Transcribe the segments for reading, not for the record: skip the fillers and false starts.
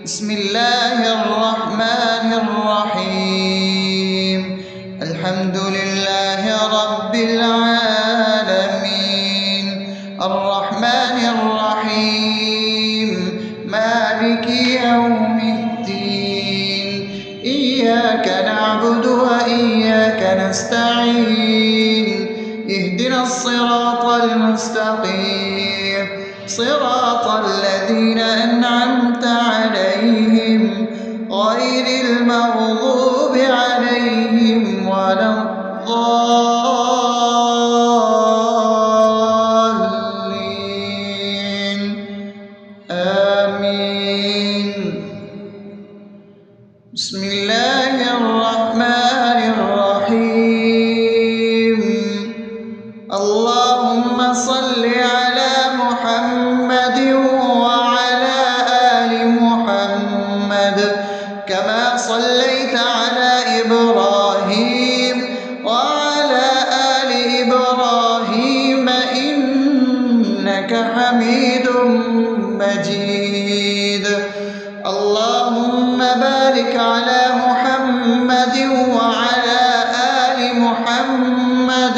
بسم الله الرحمن الرحيم. الحمد لله رب العالمين، الرحمن الرحيم، مالك يوم الدين. إياك نعبد وإياك نستعين، اهدنا الصراط المستقيم، صراط الذين أنعمت عليهم غير المغضوب عليهم ولا الضالين. آمين. بسم الله الرحمن الرحيم. اللهم صل على محمد وعلى آل محمد كما صليت على إبراهيم وعلى آل إبراهيم إنك حميد مجيد. اللهم بارك على محمد وعلى آل محمد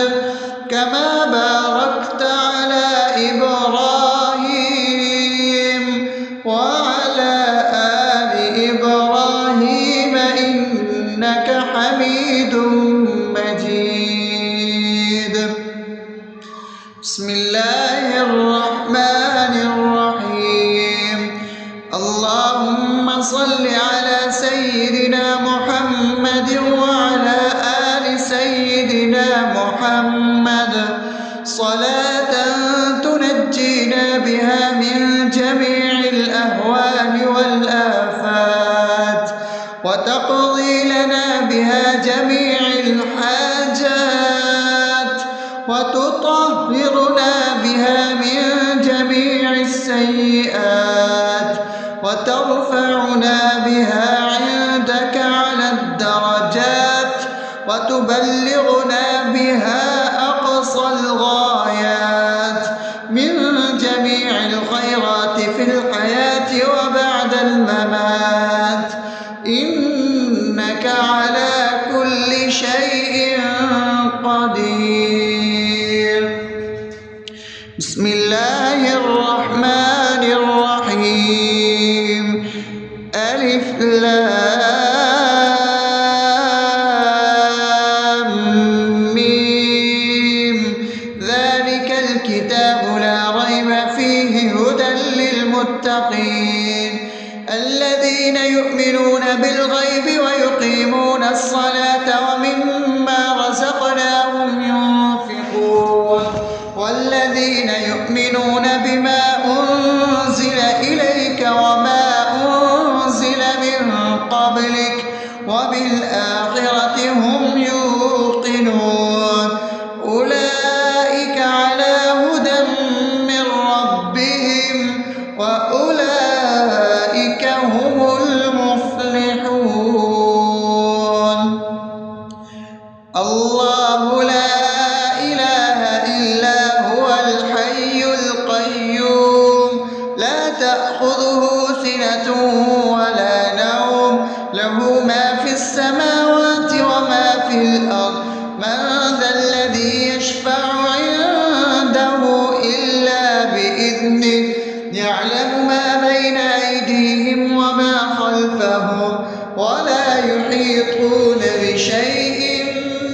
كما باركت على إبراهيم وعلى آل إبراهيم إنك حميد مجيد. بسم الله الرحمن الرحيم. اللهم صل على سيدنا محمد وعلى آل سيدنا محمد صلاة تنجينا بها من جميع الأهوال والآفات، وتقضي لنا بها جميع الحاجات، وتطهرنا بها من جميع السيئات، وترفعنا بها عندك على الدرجات، وتبلغنا بها أقصى الغايات من جميع الخيرات في الحياة وبعد الممات، إنك على كل شيء قدير. بسم الله الرحمن الرحيم. ألف لام ميم. ذلك الكتاب لا ريب فيه هدى للمتقين الذين يؤمنون بالغيب ويقيمون الصلاة ومما رزقناهم ينفقون والذين يؤمنون بما أنزل إليك وما أنزل من قبلك وبالآخرة هم يوقنون أولئك على هدى من ربهم وأولئك هم المفلحون. الله لا إله إلا هو الحي القيوم لا تأخذه سنة ولا نوم له ما في السماوات وما في الأرض من ذا الذي يشفع عنده إلا بإذنه يعلم ما بين أيديهم وما خلفهم ولا يحيطون بشيء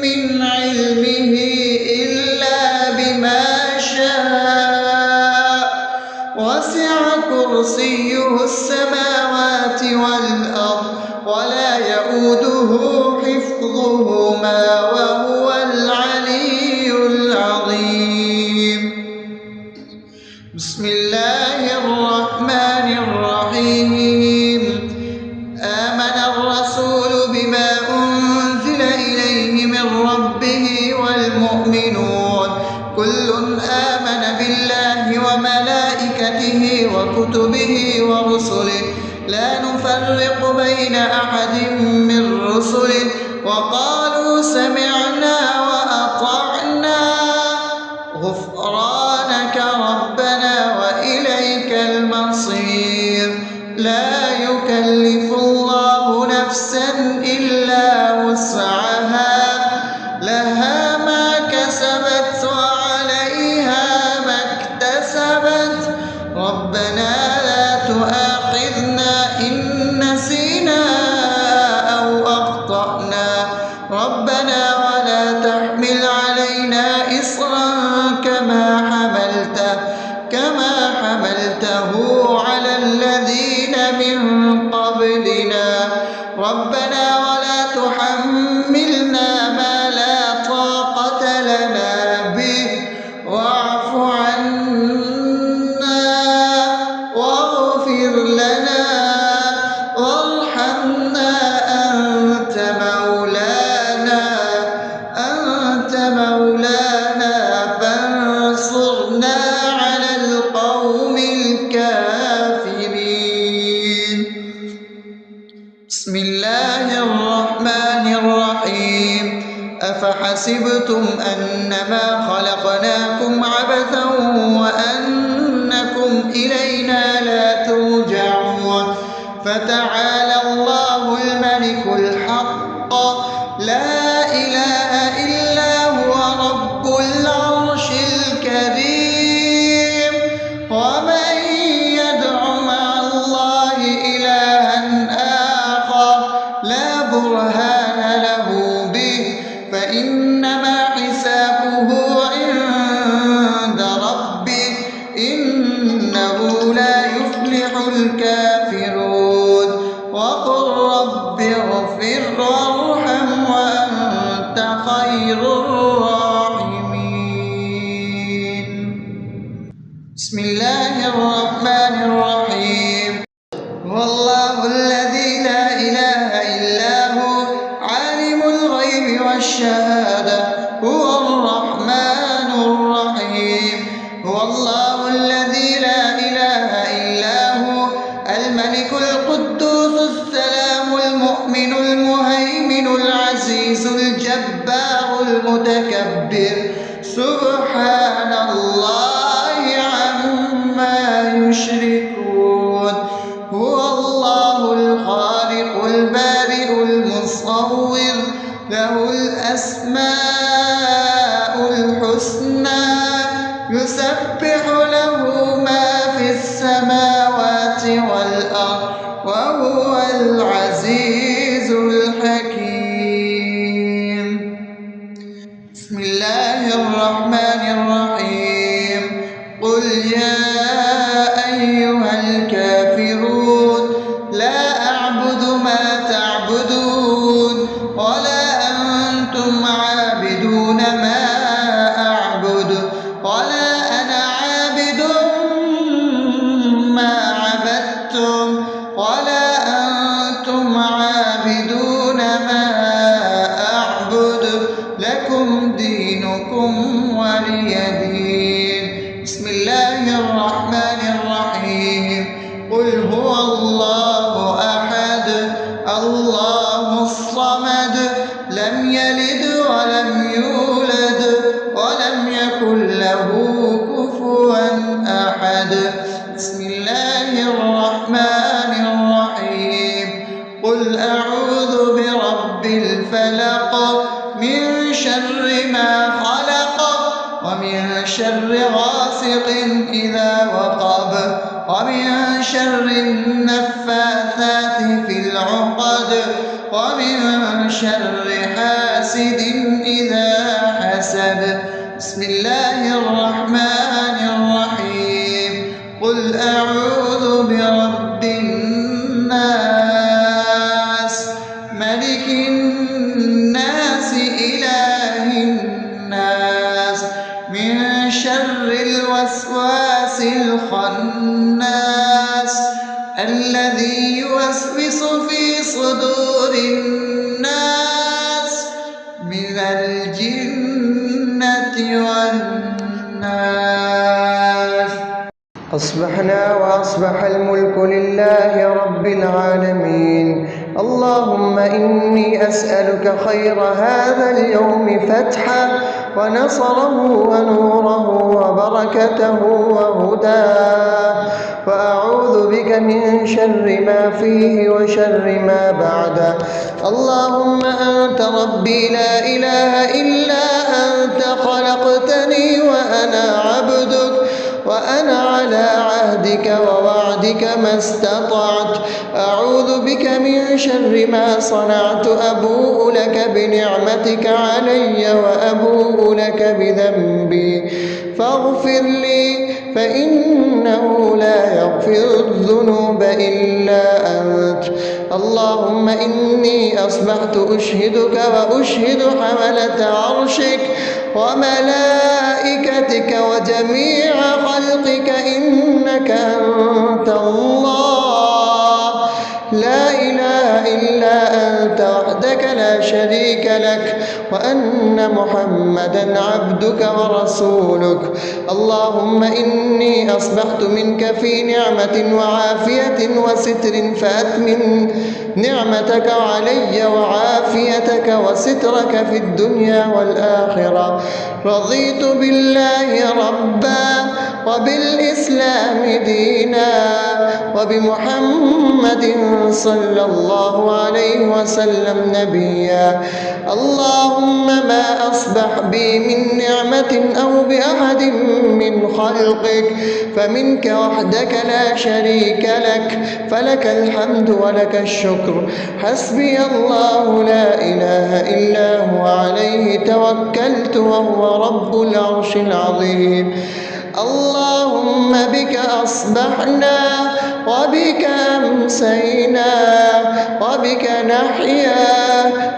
من علمه إلا بما شاء وسع كرسيه السماوات والأرض ولا يؤوده حفظهما وهو العلي العظيم. بسم الله الرحمن الرحيم. آمن الرسول بما أنزل إليه من ربه والمؤمنون كل آمن بالله وملائكته وكتبه ورسله لا نفرق بين أحد من رسله وقالوا سمعنا وأطعنا غفرانك ربنا وإليك المصير. لا يكلف يكلف الله نفسا إلا وسعها لها ما كسبت وعليها ما اكتسبت ربنا لا تؤاخذنا إن نسينا أو أخطأنا ربنا ولا تحمل علينا إصرا كما حملته على الذين من قبلنا ربنا ولا تحملنا ما لا طاقة لنا به واعف عنا واغفر لنا وارحمنا أنت مولانا فانصرنا على القوم الكافرين. بسم الله الرحمن الرحيم أفحسبتم أنما خلقناكم عبثا وأنكم إلينا لا ترجعون فتعالى الله الملك الحق لا إله إلا هو رب العرش الكريم ومن يدع مع الله إلها آخر لا برهان له به فإنما حسابه عند ربه إنه لا يفلح الكافرون وقل رب اغفر وارحم وأنت خير الراحمين. بسم الله الرحمن الرحيم هو الله الذي لا إله إلا هو عالم الغيب والشهادة هو الرحمن الرحيم هو الله الذي لا إله إلا هو الملك القدوس السلام المؤمن المهيمن العزيز الجبار المتكبر سبحان الله عما يشركون هو الله الخالق البارئ المصور له الأسماء الحسنى يسبح له ما في السماوات والأرض وهو العزيز الحكيم. بسم الله الرحمن الرحيم قل يا أيها الكافرون لا أعبد ما تعبدون ولا أنتم عابدون ما أعبد ولا أنا عابد ما عبدتم ولا أنتم عابدون ما أعبد لكم دينكم ولي دين. بسم الله الرحمن الرحيم قل هو الله أحد الله الصمد لم يلد ولم يولد ولم يكن له كفوا أحد. بسم الله الرحمن الرحيم قل أعوذ برب الفلق من شر ما خلق ومن شر غاسق إذا وقب ومن شر النفاثات في العقد ومن شر حاسد إذا حسد. بسم الله الرحمن الرحيم قل أعوذ برب الناس ملك الناس إله الناس من شر الوسواس الخناس الذي يوسوس في صدور الناس من الجنة والناس. أصبحنا وأصبح الملك لله رب العالمين اللهم إني أسألك خير هذا اليوم فتحه ونصره ونوره وبركته وهداه، وأعوذ بك من شر ما فيه وشر ما بعده. اللهم أنت ربي لا إله إلا أنت، خلقتني وأنا عبدك، وأنا على عهدك ووعدك ما استطعت. أعوذ بك من شر ما صنعت، أبوء لك بنعمتك علي وأبوء لك بذنبي، فاغفر لي فإنه لا يغفر الذنوب إلا أنت. اللهم إني أصبحت أشهدك وأشهد حملة عرشك وملائكتك وجميع خلقك إنك أنت الله، لا إله إلا أنت وحدك لا شريك لك، وأن محمدا عبدك ورسولك. اللهم إني أصبحت منك في نعمة وعافية وستر، فأتمم نعمتك علي وعافيتك وسترك في الدنيا والآخرة. رضيت بالله ربا وبالإسلام دينا وبمحمد صلى الله عليه وسلم نبيا. اللهم ما أصبح بي من نعمة أو بأحد من خلقك فمنك وحدك لا شريك لك، فلك الحمد ولك الشكر. حسبي الله لا إله إلا هو، عليه توكلت وهو رب العرش العظيم. اللهم بك أصبحنا وبك أمسينا وبك نحيا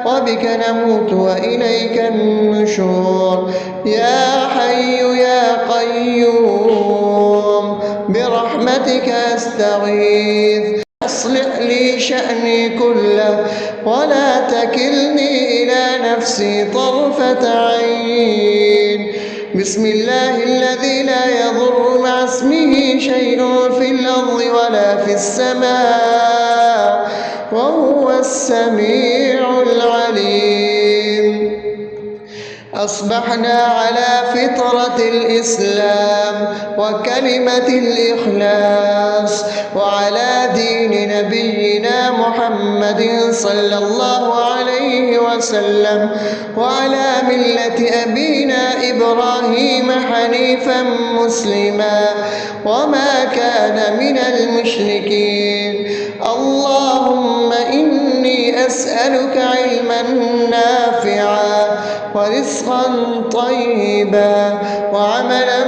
وبك نموت وإليك النشور. يا حي يا قيوم برحمتك أستغيث، أصلح لي شأني كله ولا تكلني إلى نفسي طرفة عين. بسم الله الذي لا يضر مع اسمه شيء في الأرض ولا في السماء وهو السميع العليم. أصبحنا على فطرة الإسلام وكلمة الإخلاص وعلى دين نبينا محمد صلى الله عليه وسلم وعلى ملة أبينا إبراهيم حنيفا مسلما وما كان من المشركين. اللهم إني أسألك علما نافعا ورزقا طيبا وعملا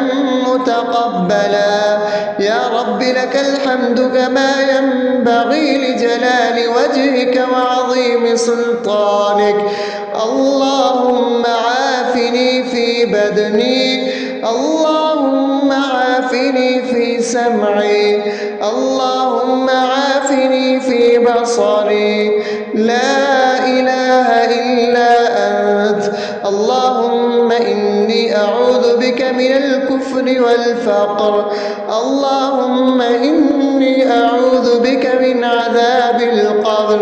متقبلا. يا رب لك الحمد كما ينبغي لجلال وجهك وعظيم سلطانك. اللهم عافني في بدني، اللهم عافني في سمعي، اللهم عافني في بصري. لا إله إلا أنت. اللهم إني أعوذ بك من الكفر والفقر. اللهم إني أعوذ بك من عذاب القبر.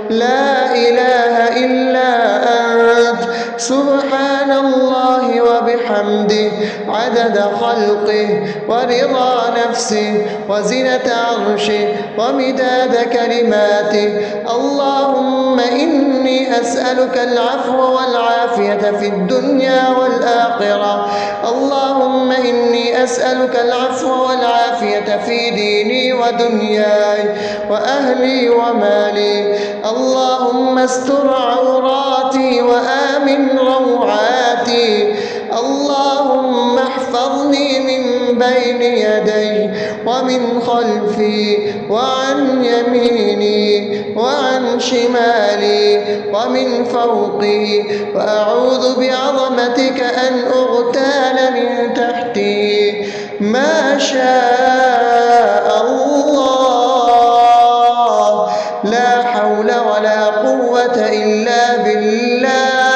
لا إله إلا أنت. سبحان الله وبحمده عدد خلقه ورضا نفسه وزنة عرشه ومداد كلماته. اللهم إني أسألك العفو والعافية في الدنيا والآخرة. اللهم إني أسألك العفو والعافية في ديني ودنياي وأهلي ومالي. اللهم استر عوراتي وآمن روعاتي. اللهم احفظني من بين يدي ومن خلفي وعن يميني وعن شمالي ومن فوقي، وأعوذ بعظمتك أن أغتال من تحتي. ما شاء الله، لا حول ولا قوة إلا بالله.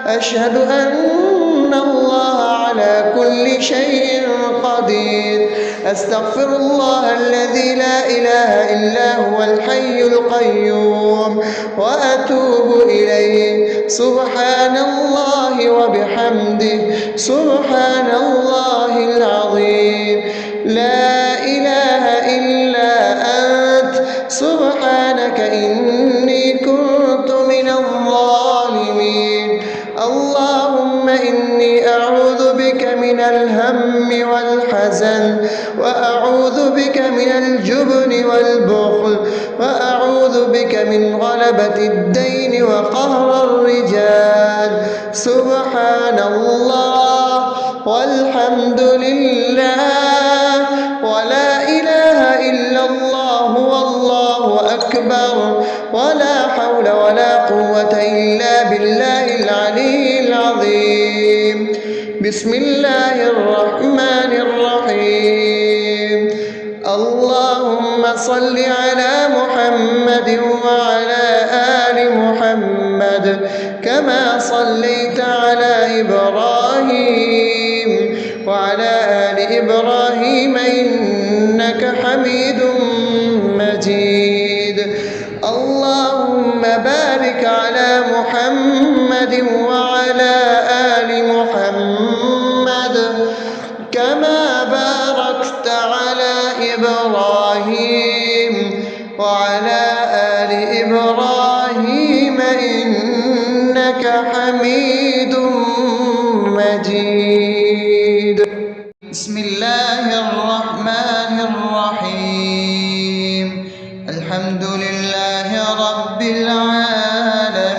أشهد أن الله على كل شيء قدير. أستغفر الله الذي لا إله إلا هو الحي القيوم وأتوب إليه. سبحان الله وبحمده سبحان الله العظيم. لا إله إلا أنت سبحانك إني كنت من الظالمين. اللهم إني أعوذ بك من الهم والحزن، وأعوذ بك من الجبن والبخل، وأعوذ بك من غلبة الدين وقهر الرجال. سبحان الله والحمد لله ولا إله إلا الله والله أكبر ولا حول ولا قوة إلا بالله العلي العظيم. بسم الله الرحمن الرحيم. اللهم صل على محمد وعلى آل محمد كما صليت على إبراهيم وعلى آل إبراهيم إنك حميد مجيد. اللهم بارك على محمد وعلى آل محمد كما باركت على إبراهيم وعلى آل إبراهيم إنك حميد مجيد. بسم الله الرحمن الرحيم. الحمد لله رب العالمين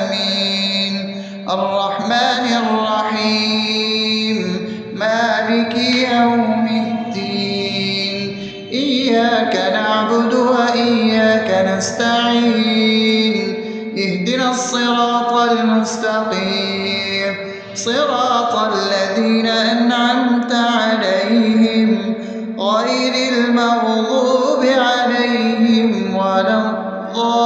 الرحمن الرحيم مالك يوم الدين. إياك نعبد وإياك نستعين. اهدنا الصراط المستقيم صراط الذين أنعمت عليهم غير المغضوب عليهم ولا الضالين.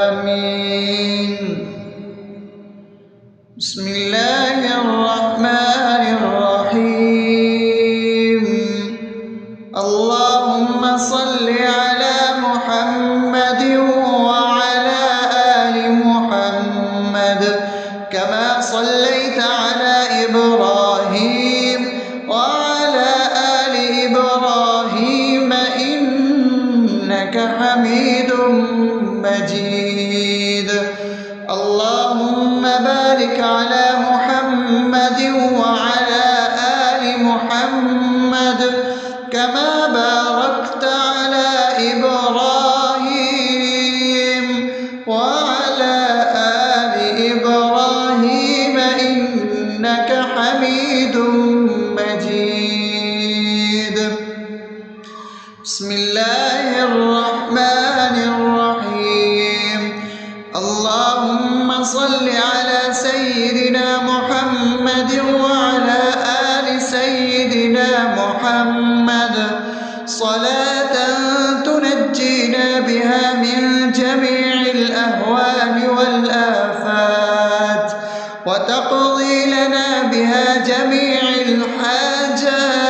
آمين. بسم الله الرحمن الرحيم. اللهم صل على محمد وعلى آل محمد كما صليت على إبراهيم وعلى آل إبراهيم إنك حميد مجيد. اللهم بارك على محمد وعلى آل محمد كما باركت على إبراهيم وعلى آل إبراهيم إنك حميد مجيد. بسم الله الرحمن الرحيم. اللهم صل على سيدنا محمد وعلى آل سيدنا محمد صلاة تنجينا بها من جميع الأهوال والآفات وتقضي لنا بها جميع الحاجات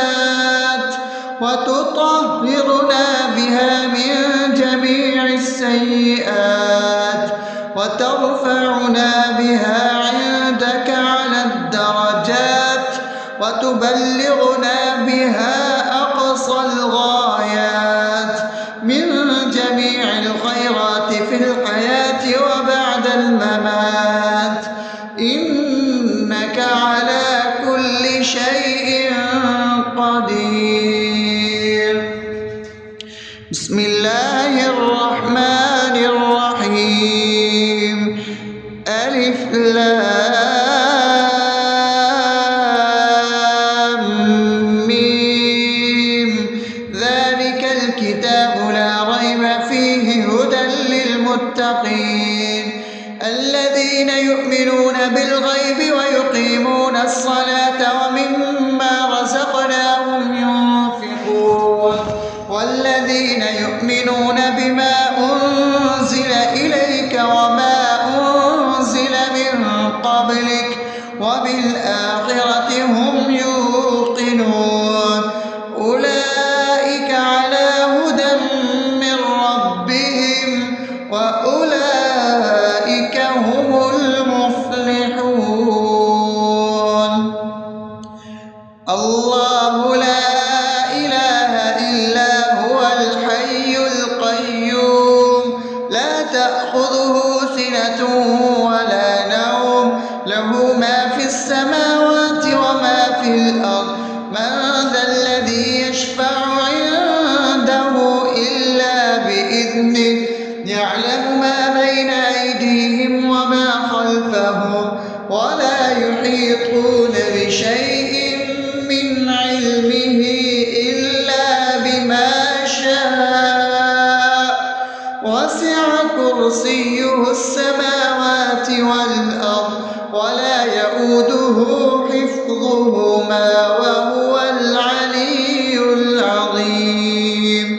وتطهرنا بها من جميع السيئات وترفعنا بها عندك على الدرجات وتبلغنا بها أقصى الغايات من جميع الخيرات في الحياة وبعد الممات إنك على كل شيء قدير. بسم الله الرحمن الرحيم. ألف لام ميم. ذلك الكتاب لا ريب فيه هدى للمتقين الذين يؤمنون بالغيب ويقيمون الصلاة ومما رزقناهم ينفقون والذين يؤمنون بإذنه يعلم ما بين أيديهم وما خلفهم ولا يحيطون بشيء من علمه إلا بما شاء وسع كرسيه السماوات والأرض ولا يئوده حفظهما وهو العلي العظيم.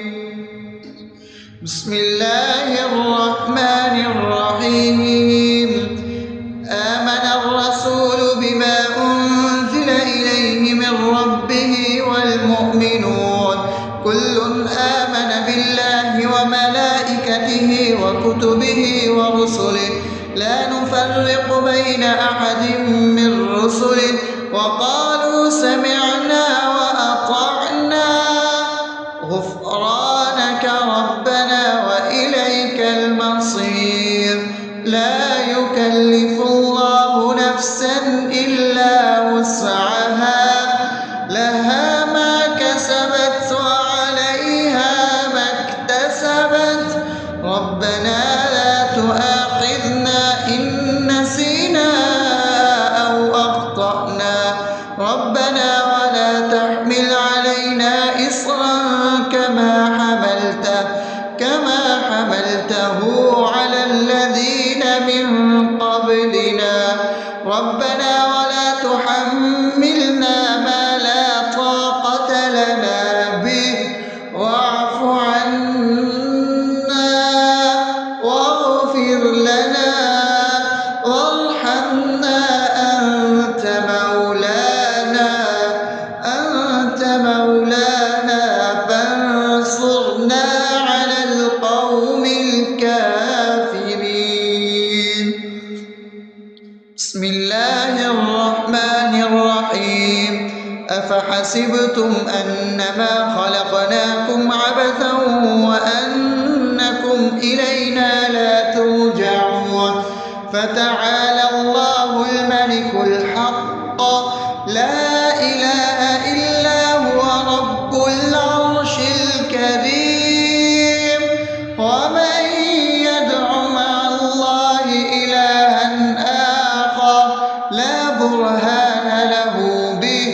بسم الله الرحمن الرحيم. آمن الرسول بما أنزل إليه من ربه والمؤمنون كل آمن بالله وملائكته وكتبه ورسله لا نفرق بين أحد من رسله وقالوا سمعنا وأطعنا غفرانك ربنا وإليك المصير. لا يكلف الله نفسا إلا وسعها لها ما كسبت وعليها ما اكتسبت ربنا لا تؤاخذنا إن نسينا أو أخطأنا ربنا ولا تحمل علينا إصرا كما حملته على الذين من قبلنا ربنا ولا تحملنا ما لا طاقة لنا به واعف عنا واغفر لنا وارحمنا أنت مولانا فانصرنا على القوم الكافرين. بسم الله الرحمن الرحيم. أفحسبتم أنما خلقناكم عبثا وأنكم إلينا لا ترجعون فتعالى الله الملك الحق لا إله إلا هو رب العرش الكريم. ومن يدع مع الله إلها آخر لا برهان له به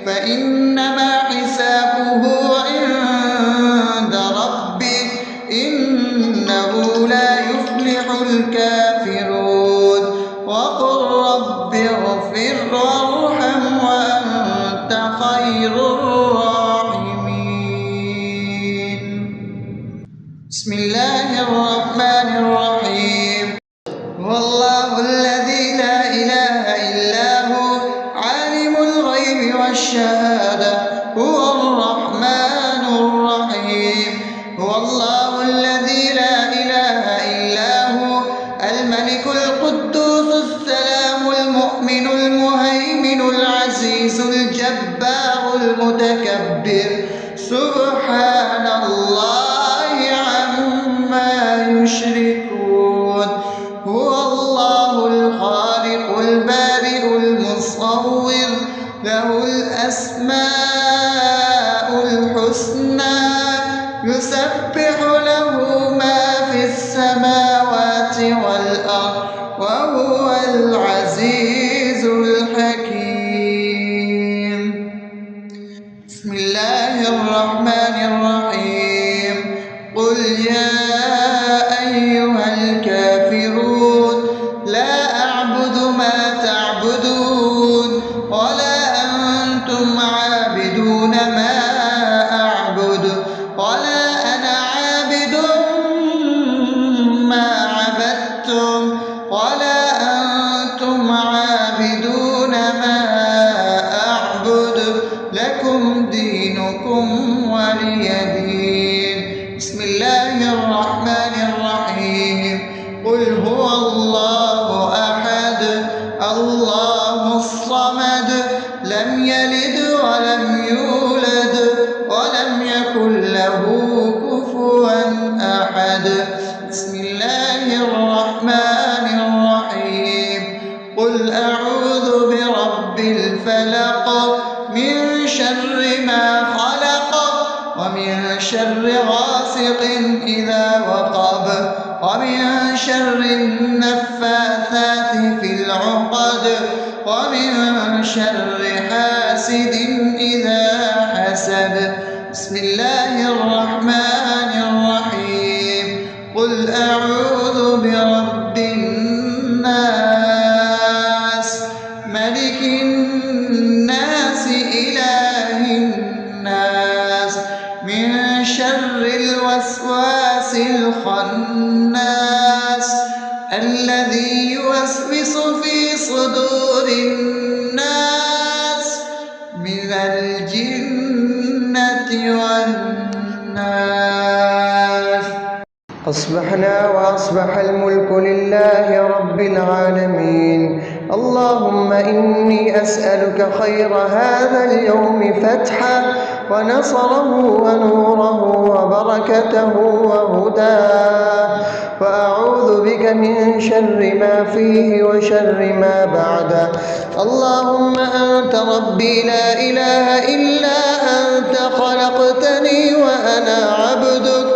فإنما حسابه عند ربه إنه لا يفلح الكافرون. وقل رب اغفر وارحم وأنت خير الراحمين. بسم الله الرحمن الرحيم. هو الله الذي لا إله إلا هو عالم الغيب والشهادة هو الرحمن الرحيم. هو الله الذي لا إله إلا هو الملك القدوس السلام المؤمن المهيمن العزيز الجبار المتكبر سبحان الله عما يشركون. هو الله الخالق البارئ المصور له الأسماء الحسنى يسبح له ما في السماوات والأرض وهو العزيز الحكيم. بسم الله الرحمن الرحيم. قل يا أيها الكافرون لا أعبد ما تعبدون ولا أنتم عابدون ما أعبد ولا أنا عابد ما عبدتم ولا أنتم عابدون ما أعبد لكم دينكم ولي دين. بسم الله الرحمن الرحيم. قل هو الله أحد الله الصمد لم يلد ولم يولد ولم يكن له كفوا أحد. بسم الله الرحمن الرحيم. قل أعوذ برب الفلق من شر ما خلق ومن شر غاسق إذا وقب شر النفاثات في العقد ومن شر حاسد إذا حسد. بسم الله الرحمن الرحيم. قل أعوذ برب الناس ملك الناس إله الناس من شر الوسواس الخناس الذي يوسوس في صدور الناس من الجنة والناس. أصبحنا وأصبح الملك لله رب العالمين. اللهم إني أسألك خير هذا اليوم فتحه ونصره ونوره وبركته وهداه، وأعوذ بك من شر ما فيه وشر ما بعده. اللهم أنت ربي لا إله إلا أنت، خلقتني وأنا عبدك،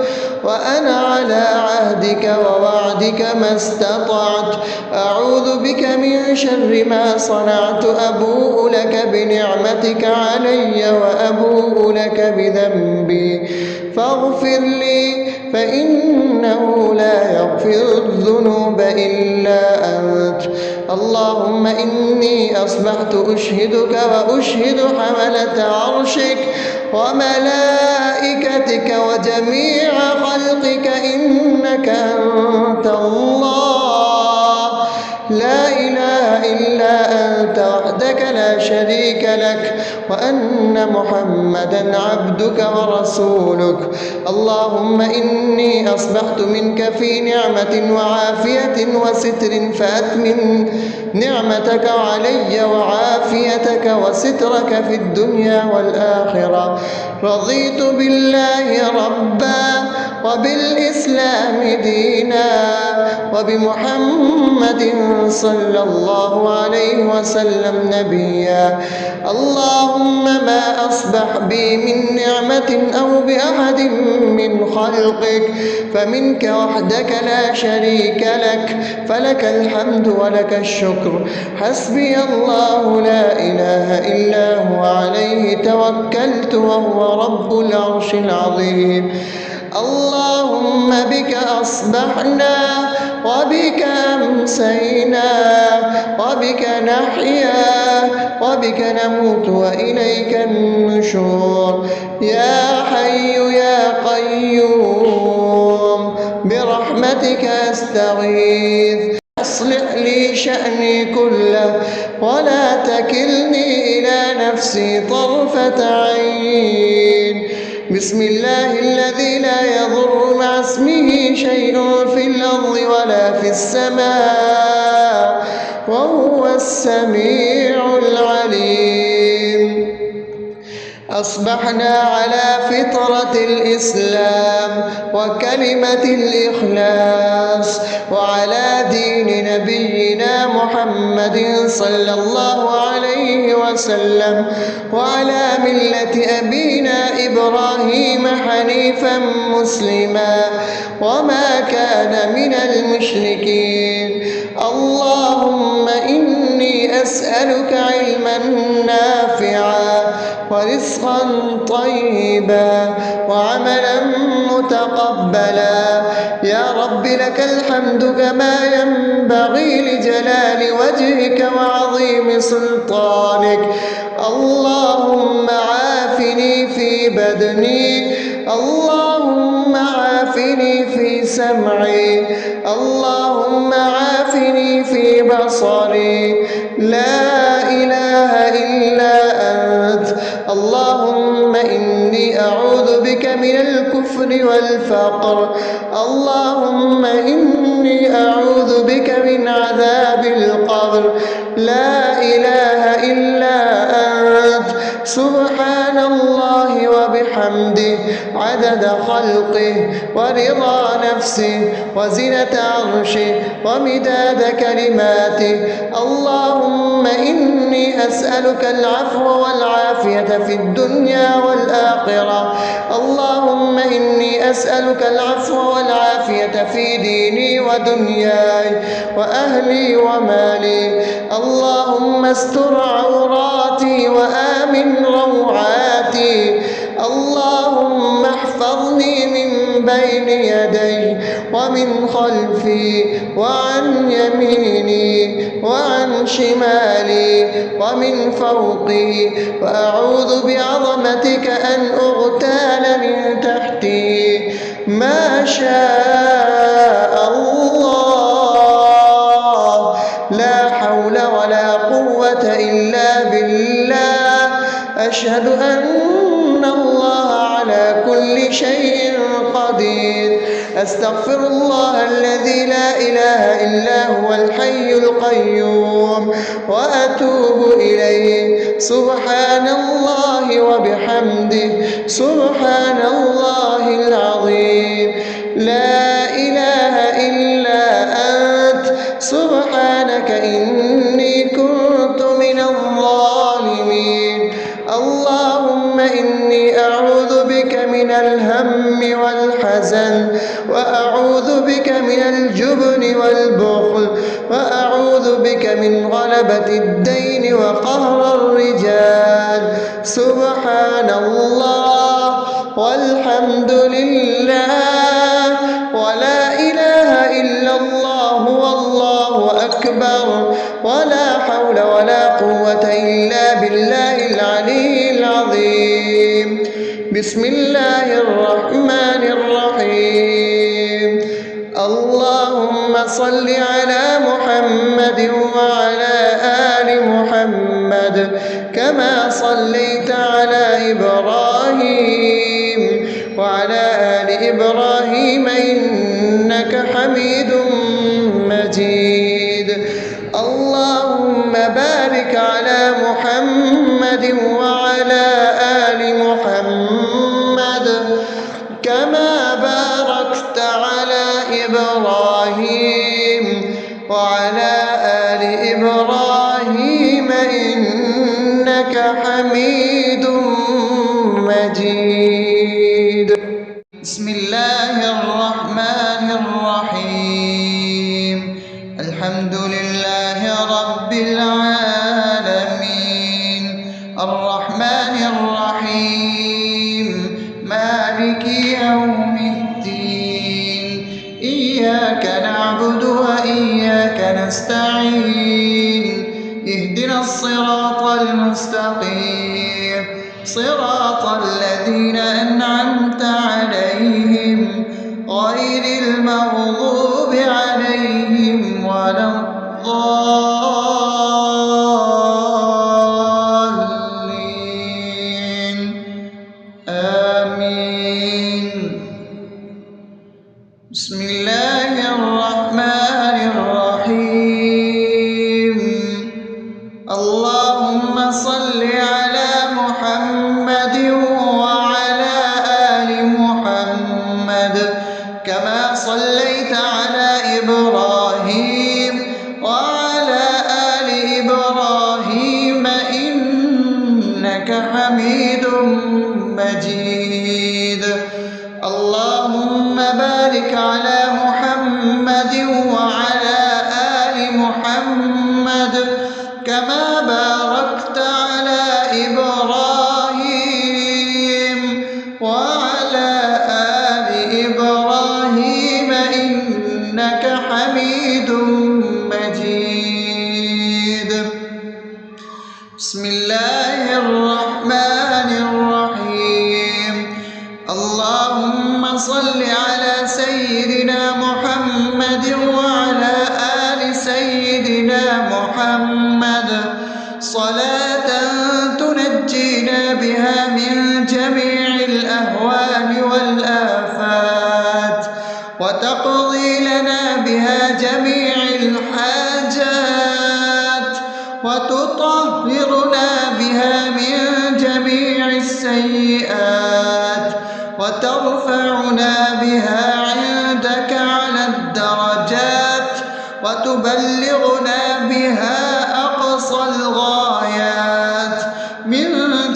وأنا على عهدك ووعدك ما استطعت. أعوذ بك من شر ما صنعت. أبوء لك بنعمتك علي وأبوء لك بذنبي فاغفر لي، فإنه لا يغفر الذنوب إلا أنت. اللهم إني أصبحت أشهدك وأشهد حملة عرشك وملائكتك وجميع خلقك إنك أنت الله لا إله إلا أنت وحدك لا شريك لك، وأن محمدا عبدك ورسولك. اللهم إني أصبحت منك في نعمة وعافية وستر، فأتمم نعمتك علي وعافيتك وسترك في الدنيا والآخرة. رضيت بالله ربا وبالإسلام دينا وبمحمد صلى الله عليه وسلم نبيا. اللهم ما أصبح بي من نعمة أو بأحد من خلقك فمنك وحدك لا شريك لك، فلك الحمد ولك الشكر. حسبي الله لا إله إلا هو عليه توكلت وهو رب العرش العظيم. اللهم بك أصبحنا وبك أمسينا وبك نحيا وبك نموت وإليك النشور. يا حي يا قيوم برحمتك أستغيث، أصلح لي شأني كله ولا تكلني إلى نفسي طرفة عين. بسم الله الذي لا يضر مع اسمه شيء في الأرض ولا في السماء وهو السميع العليم. أصبحنا على فطرة الإسلام وكلمة الإخلاص وعلى دين نبينا محمد صلى الله عليه وسلم وعلى ملة أبينا إبراهيم حنيفا مسلما وما كان من المشركين. اللهم إني أسألك علما نافعا ورزقا طيبا وعملا متقبلا. يا رب لك الحمد كما ينبغي لجلال وجهك وعظيم سلطانك. اللهم عافني في بدني، اللهم عافني في سمعي، اللهم عافني في بصري. لا إله إلا أنت. اللهم إني أعوذ بك من الكفر والفقر. اللهم إني أعوذ بك من عذاب القبر. لا إله إلا أنت. سبحان الله وبحمده عدد خلقه ورضا نفسه وزنة عرشه ومداد كلماته. اللهم إني أسألك العفو والعافية في الدنيا والآخرة. اللهم إني إني أسألك العفو والعافية في ديني ودنياي وأهلي ومالي. اللهم استر عوراتي وآمن روعاتي. اللهم احفظني من بين يدي ومن خلفي وعن يميني وعن شمالي ومن فوقي، وأعوذ بعظمتك أن أغتال من تحتي. ما شاء الله، لا حول ولا قوة إلا بالله. أشهد أن الله على كل شيء قدير. أستغفر الله الذي لا إله إلا هو الحي القيوم وأتوب إليه. سبحان الله وبحمده، سبحان الله العظيم. لا إله إلا أنت، سبحانك إني كنت من الظالمين. اللهم إني أعوذ بك من الهم والحزن، وأعوذ بك من الجبن والبخل، وأعوذ بك من غلبة الدين وقهر الرجال. سبحان الله والحمد لله ولا إله إلا الله والله أكبر، ولا حول ولا قوة إلا بالله العلي العظيم. بسم الله الرحمن الرحيم. اللهم صل على محمد وعلى آل محمد كما صليت على إبراهيم وعلى آل إبراهيم إنك حميد مجيد. اللهم بارك على محمد وعلى آل محمد كما باركت على إبراهيم وعلى آل إبراهيم إنك حميد مجيد. بسم الله الرحمن الرحيم. الحمد لله رب العالمين، الرحمن الرحيم، مالك يوم الدين. إياك نعبد وإياك نستعين. اهدنا الصراط المستقيم، صراط الذين أنعمت عليهم غير المغضوب عليهم ولا الضالين. آمين. بسم الله الرحمن الرحيم. اللهم صل على محمد وعلى آل محمد كما صليت على إبراهيم وعلى آل إبراهيم إنك حميد مجيد. اللهم بارك على محمد وعلى آل محمد كما باركت على إبراهيم وعلى آل إبراهيم إنك حميد مجيد. بسم الله الرحمن الرحيم. اللهم صل على سيدنا محمد وعلى آل سيدنا محمد صلاة تنجينا بها من جميع الأهوال والآفات، وتقضي لنا بها جميع الحاجات، وتطهرنا بها من جميع السيئات، وترفعنا بها عندك على الدرجات، وتبلغنا بها أقصى الغايات من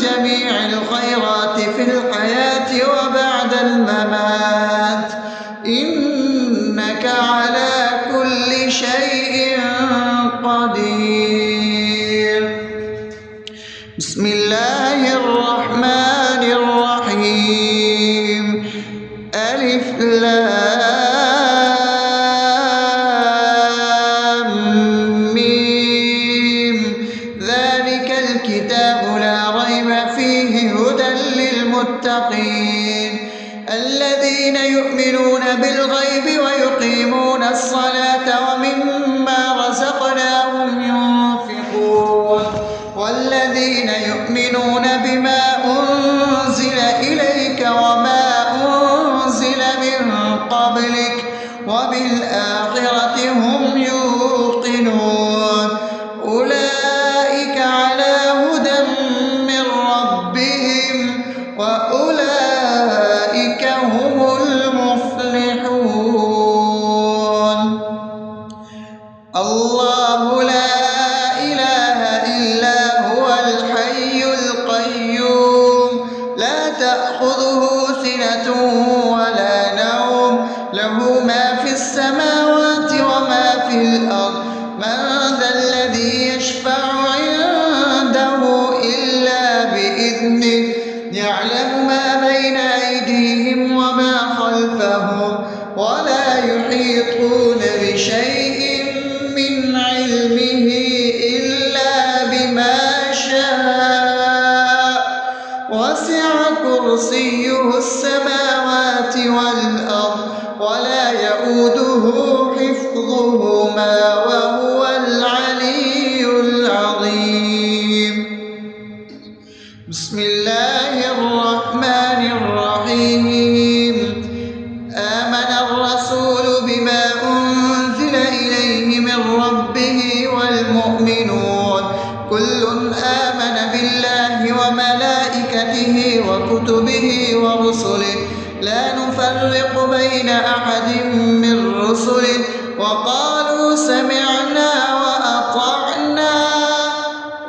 جميع الخيرات في الحياة وبعد الممات. لام ميم ذلك الكتاب لا ريب فيه هدى للمتقين الذين يؤمنون بالغيب ويقيمون الصلاة ومما رزقناهم ينفقون والذين يؤمنون بما أنزل إليك وما أنزل من قبلك وبالآخرة هم يوقنون أولئك على هدى من ربهم وأولئك هم المفلحون الله لا إله إلا هو الحي القيوم لا تأخذه سنة ولا نوم له ما في السماوات وما في الأرض من ذا الذي يشفع عنده إلا بإذنه يعلم ما بين أيديهم وما خلفهم ولا يحيطون بشيء من علمه إلا بما شاء وسع كرسيه السماوات والأرض ولا يؤوده حفظهما وهو العلي العظيم بسم الله الرحمن الرحيم آمن الرسول بما أنزل إليه من ربه والمؤمنون كل آمن بالله وملائكته وكتبه ورسله لا نفرق بين أحد من رسله وقالوا سمعنا وأطعنا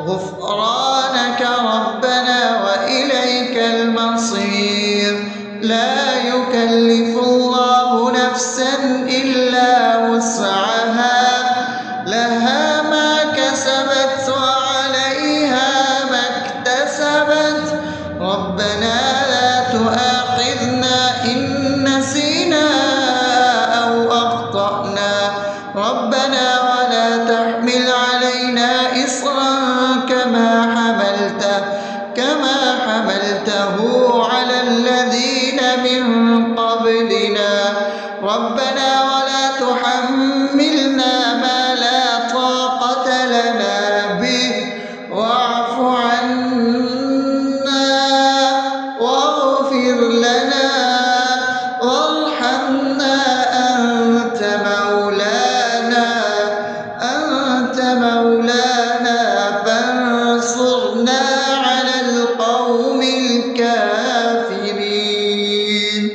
غفرانك ربنا وإليك المصير لا يكلف الله نفسا إلا وسعها لها ما كسبت وعليها ما اكتسبت ربنا لا تؤاخذنا إن نسينا أو أخطأنا ربنا ولا تحمل علينا إصرا كما حملته على الذين من قبلنا ربنا ولا تحملنا ما لا طاقة لنا به واعف عنا واغفر لنا وارحمنا أنت مولانا فانصرنا على القوم الكافرين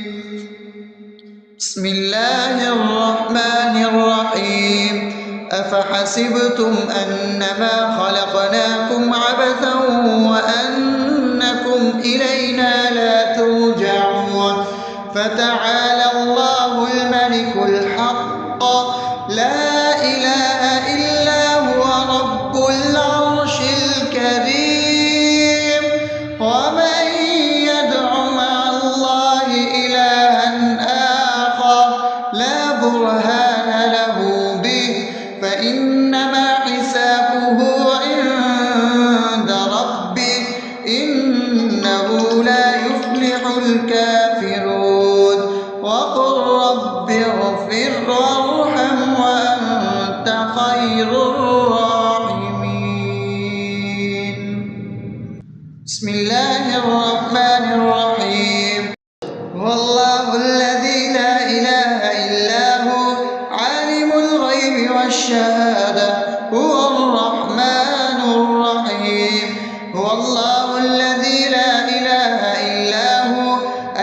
بسم الله الرحمن الرحيم أفحسبتم أنما خلقناكم عبثا وأنكم إلينا لا ترجعون فتعالى الله الملك الحق لا إله إلا هو رب العرش الكريم ومن يدع مع الله إلها آخر لا برهان له به فإنما حسابه عند ربه إنه لا يفلح الكافرون وقل رب اغفر وارحم وأنت خير الراحمين بسم الله الرحمن الرحيم هو الله الذي لا إله إلا هو عالم الغيب والشهادة هو الرحمن الرحيم هو الله الذي لا إله إلا هو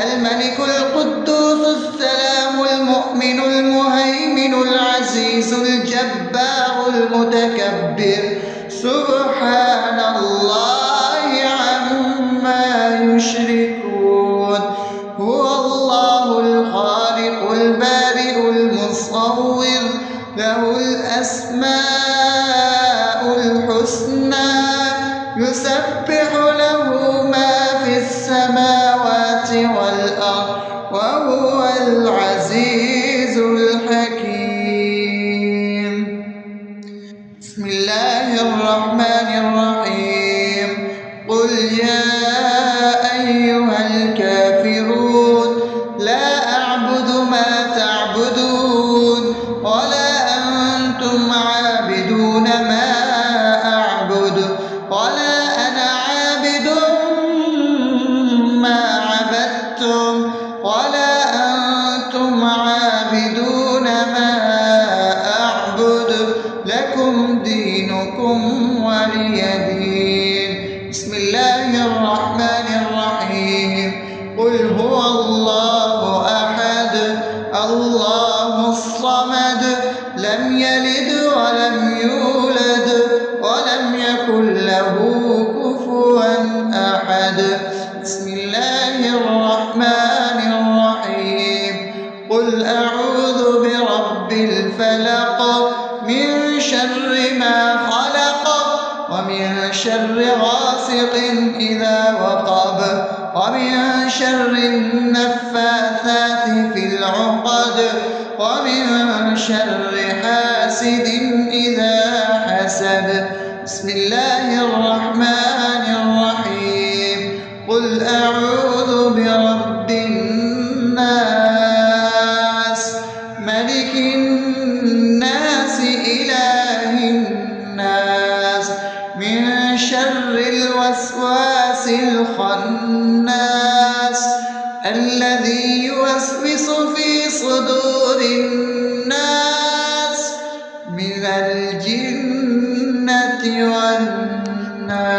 الملك القدوس السلام المؤمن المهيمن العزيز الجبار المتكبر سبحان الله عما يشركون هو الله الخالق البارئ المصور له الأسماء الحسنى يسبح له ما في السماوات والأرض وهو العزيز الحكيم. بسم الله الرحمن الرحيم. قل يا أيها الكافرون لا أعبد ما تعبدون ولا أنتم عابدون ما أعبد ولا أنا عابد ما عبدتم ولا أنتم عابدون ما أعبد لكم دينكم ولي دين. بسم الله الرحمن الرحيم. قل هو الله أحد الله الصمد لم يلد ولم يولد ولم يكن له كفوا أحد. بسم الله الرحمن الرحيم. قل أعوذ برب الفلق من شر ما خلق ومن شر غاسق إذا وقب ومن شر النفاثات في العقد ومن شر حاسد إذا حسد. بسم الله الرحمن الرحيم. قل أعوذ برب الناس ملك الناس إله الناس من شر الوسواس الخناس الذي يوسوس في صدور الناس من الجنة والناس.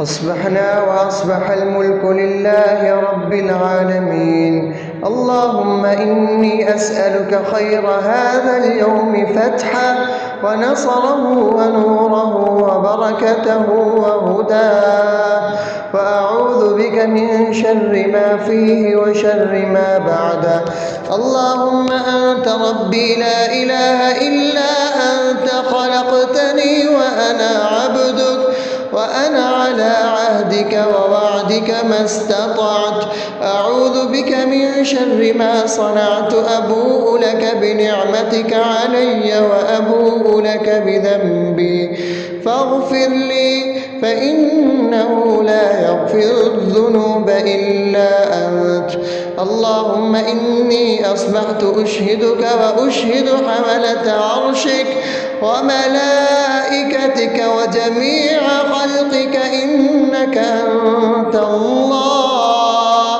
أصبحنا وأصبح الملك لله رب العالمين. اللهم إني أسألك خير هذا اليوم فتحه ونصره ونوره وبركته وهداه، وأعوذ بك من شر ما فيه وشر ما بعده. اللهم أنت ربي لا إله إلا أنت خلقتني وأنا عبدك وأنا على عهدك ووعدك ما استطعت. أعوذ بك من شر ما صنعت. أبوء لك بنعمتك علي وأبوء لك بذنبي فاغفر لي فإنه لا يغفر الذنوب إلا أنت. اللهم إني أصبحت أشهدك وأشهد حملة عرشك وملائكتك وجميع خلقك إنك أنت الله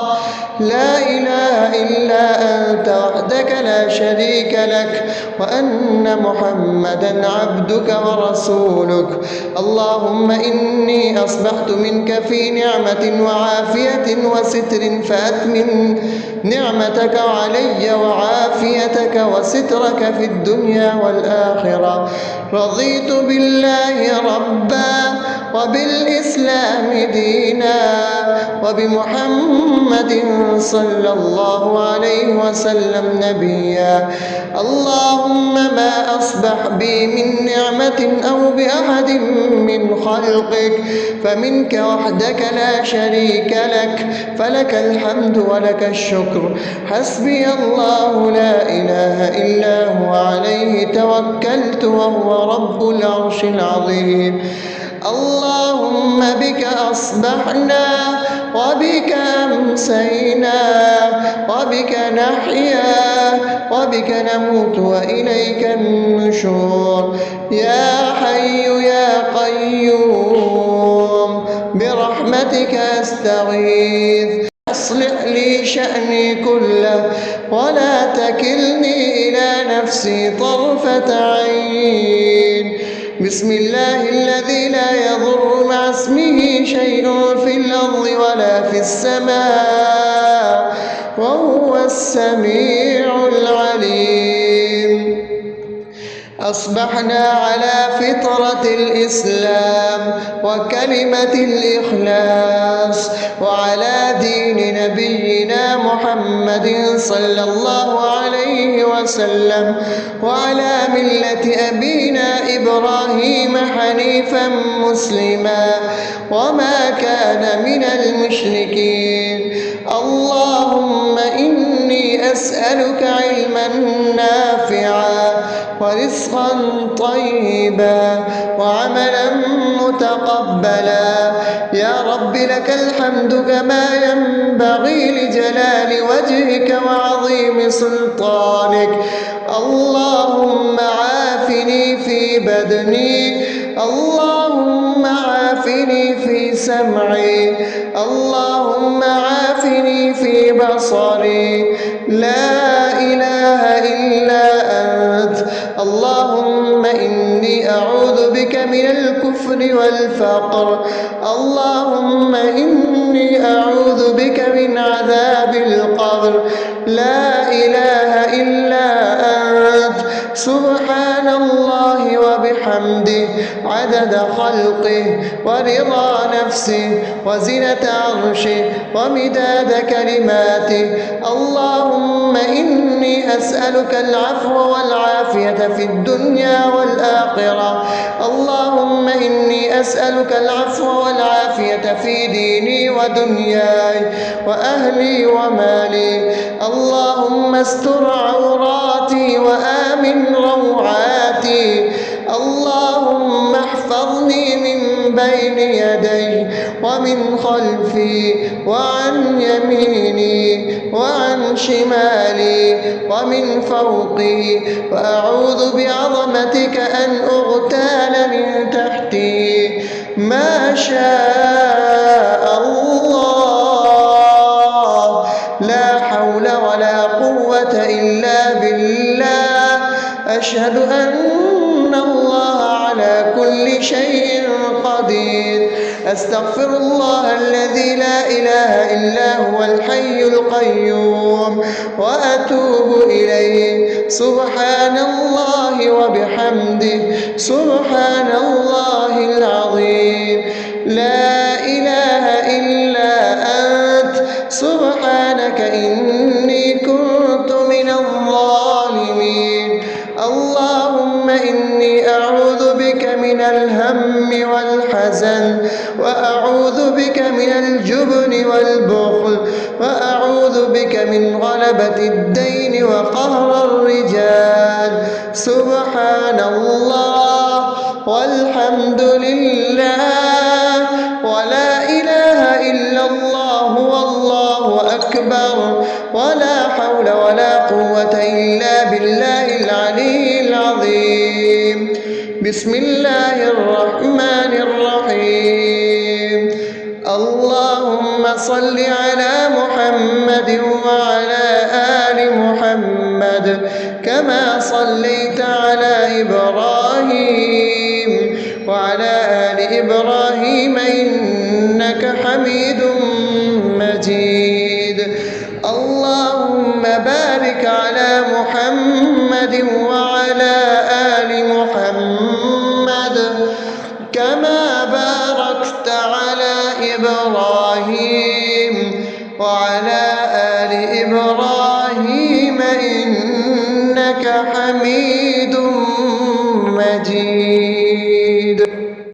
لا إله إلا أنت وحدك لا شريك لك وأن محمدا عبدك ورسولك. اللهم إني أصبحت منك في نعمة وعافية وستر فأتمم نعمتك علي وعافيتك وسترك في الدنيا والآخرة. رضيت بالله ربا وبالإسلام دينا وبمحمد صلى الله عليه وسلم نبيا. اللهم ما أصبح بي من نعمة أو بأحد من خلقك فمنك وحدك لا شريك لك فلك الحمد ولك الشكر. حسبي الله لا إله إلا هو عليه توكلت وهو رب العرش العظيم. اللهم بك أصبحنا وبك أمسينا وبك نحيا وبك نموت وإليك النشور. يا حي يا قيوم برحمتك أستغيث. أصلح لي شأني كله ولا تكلني إلى نفسي طرفة عين. بسم الله الذي لا يضر مع اسمه شيء في الأرض ولا في السماء وهو السميع العليم. أصبحنا على فطرة الإسلام وكلمة الإخلاص وعلى دين نبينا محمد صلى الله عليه وسلم وعلى ملة أبينا إبراهيم حنيفا مسلما وما كان من المشركين. اللهم أسألك علما نافعا ورزقا طيبا وعملا متقبلا. يا رب لك الحمد كما ينبغي لجلال وجهك وعظيم سلطانك. اللهم عافني في بدني، اللهم عافني في سمعي، اللهم عافني في بصري. لا إله إلا أنت. اللهم إني أعوذ بك من الكفر والفقر. اللهم إني أعوذ بك من عذاب القبر. لا إله إلا أنت. سبحان الله وبحمده عدد خلقه ورضا نفسه وزنة عرشه ومداد كلماته. اللهم إني أسألك العفو والعافية في الدنيا والآخرة. اللهم إني أسألك العفو والعافية في ديني ودنياي وأهلي ومالي. اللهم استر عوراتي وآمن روعاتي. اللهم احفظني من بين يدي ومن خلفي وعن يميني وعن شمالي ومن فوقي، وأعوذ بعظمتك أن أغتال من تحتي. ما شاء الله، لا حول ولا قوة إلا بالله. أشهد أن الله على كل شيء قدير. أستغفر الله الذي لا إله إلا هو الحي القيوم وأتوب إليه. سبحان الله وبحمده سبحان الله العظيم. لا إله إلا أنت. سبحانك إني كنت من الظالمين. اللهم إني أعوذ بك من الهم والحزن، وأعوذ بك من الجبن والبخل، وأعوذ بك من غلبة الدين وقهر الرجال. سبحان الله والحمد لله ولا إله إلا الله والله أكبر، ولا حول ولا قوة إلا بالله العلي العظيم. بسم الله الرحمن الرحيم. اللهم صل على محمد وعلى آل محمد كما صليت على إبراهيم وعلى آل إبراهيم إنك حميد مجيد. اللهم بارك على محمد وعلى آل محمد كما باركت على إبراهيم وعلى آل إبراهيم إنك حميد